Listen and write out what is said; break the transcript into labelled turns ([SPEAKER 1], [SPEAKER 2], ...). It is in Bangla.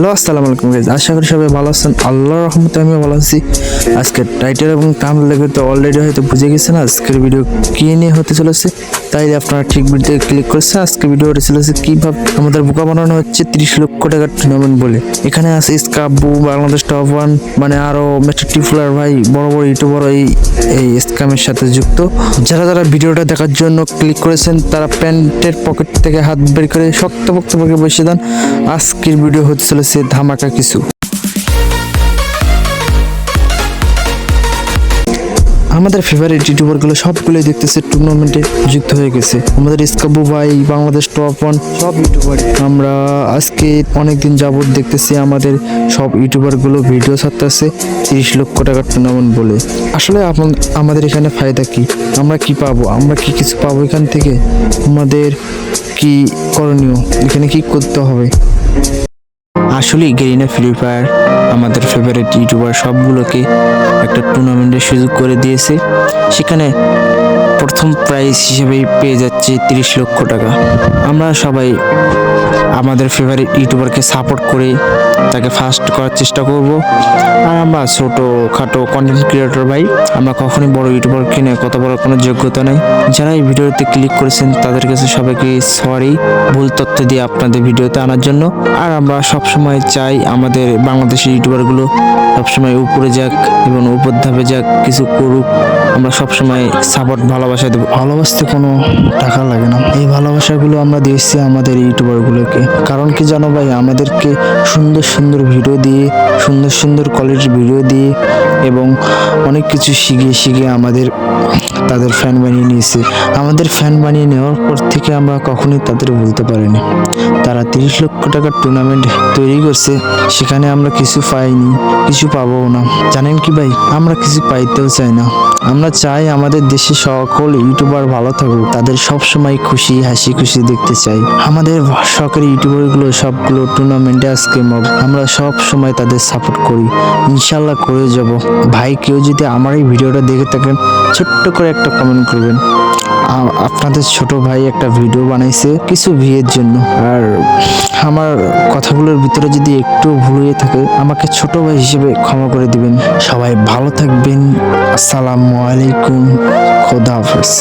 [SPEAKER 1] হ্যালো আসসালামু আলাইকুম গাইস, আশা করি সবাই ভালো আছেন। আল্লাহর রহমতে আমিও ভালো আছি। আজকে টাইটেল এবং থাম্বনেল দেখে তো অলরেডি হয়তো বুঝে গেছেন আজকের ভিডিও কি নিয়ে হতে চলেছে, তাই আপনারা ঠিক ভিডিওতে ক্লিক করেছেন। আজকে ভিডিওটা চলেছে কিভাবে আমাদের বোকা বানানো হচ্ছে 30 লক্ষ টাকার টুর্নামেন্ট বলে। এখানে আছে স্কাবু, বাংলাদেশ টপ 1, মানে আরো মিস্টার টিফলার ভাই, বড় বড় ইউটিউবার এই স্ক্যামের সাথে যুক্ত। যারা যারা ভিডিওটা দেখার জন্য ক্লিক করেছেন তারা প্যান্টের পকেট থেকে হাত বের করে শক্তপোক্ত ভাবে বসে দেন। আজকের ভিডিও হতে চলেছে ধামাকা কিছু। আমাদের ফেভারিট ইউটিউবারগুলো সবগুলোই দেখতেছে টুর্নামেন্টে যুক্ত হয়ে গেছে। আমাদের স্কাবু ভাই, বাংলাদেশ টপ 1, সব ইউটিউবার আমরা আজকে অনেকদিন যাবত দেখতেছি আমাদের সব ইউটিউবারগুলো ভিডিও ছাড়তেছে 30 লক্ষ টাকার টুর্নামেন্ট বলে। আসলে আমাদের এখানে ফায়দা কি? আমরা কি পাবো? আমরা কি কিছু পাবো এখান থেকে? আমাদের কি করণীয়? এখানে কি করতে হবে? আসলে গেরিনা ফ্রি ফায়ার আমাদের ফেভারিট ইউটিউবার সবগুলোকে একটা টুর্নামেন্টের সুযোগ করে দিয়েছে। সেখানে প্রথম প্রাইজ হিসেবে পেয়ে যাচ্ছে 30 লক্ষ টাকা। আমরা সবাই আমাদের ফেভারিট ইউটিউবারকে সাপোর্ট করে তাকে ফার্স্ট করার চেষ্টা করব। আর আমরা ছোটোখাটো কন্টেন্ট ক্রিয়েটর ভাই, আমরা কখনোই বড় ইউটিউবারকে নিয়ে কথা বলার কোনো যোগ্যতা নেই। যারা এই ভিডিওতে ক্লিক করেছেন তাদের কাছে সবাইকে সরি, ভুল তথ্য দিয়ে আপনাদের ভিডিওতে আনার জন্য। আর আমরা সবসময় চাই আমাদের বাংলাদেশের ইউটিউবারগুলো সবসময় উপরে যাক এবং উপর ধাপে যাক, কিছু করুক। আমরা সবসময় সাপোর্ট, ভালোবাসা দেবো। ভালোবাসতে কোনো টাকা লাগে না। এই ভালোবাসাগুলো আমরা দিয়েছি আমাদের ইউটিউবারগুলোকে। কারণ কি জানো ভাই, আমাদেরকে সুন্দর সুন্দর ভিডিও দিয়ে, সুন্দর সুন্দর কোয়ালিটির ভিডিও দিয়ে এবং অনেক কিছু শিখে আমাদের তাদের ফ্যান বানিয়ে নিয়েছে। আমাদের ফ্যান বানিয়ে নেওয়ার পর থেকে আমরা কখনোই তাদের বলতে পারিনি। তারা 30 লক্ষ টাকার টুর্নামেন্ট তৈরি করছে, সেখানে আমরা কিছু পাইনি, কিছু পাবো না। জানেন কি ভাই, আমরা কিছু পাইতেও চাই না। আমরা চাই আমাদের দেশে সকল ইউটিউবার ভালো থাকুক, তাদের সব সময় খুশি হাসি খুশি দেখতে চাই। আমাদের সরকারি ইউটিউবারগুলো সবগুলো টুর্নামেন্টে আজকে আমরা সব সময় তাদের সাপোর্ট করি, ইনশাল্লাহ করে যাব। ভাই, কেউ যদি আমার এই ভিডিওটা দেখে থাকেন, ছোট্ট করে একটা কমেন্ট করবেন। আপনাদের ছোট ভাই একটা ভিডিও বানাইছে কিছু ভিউয়ের জন্য, আর আমার কথাগুলোর ভিতরে যদি একটু ভুল হয়ে থাকে আমাকে ছোট ভাই হিসেবে ক্ষমা করে দিবেন। সবাই ভালো থাকবেন। আসসালামু আলাইকুম, খোদা হাফেজ।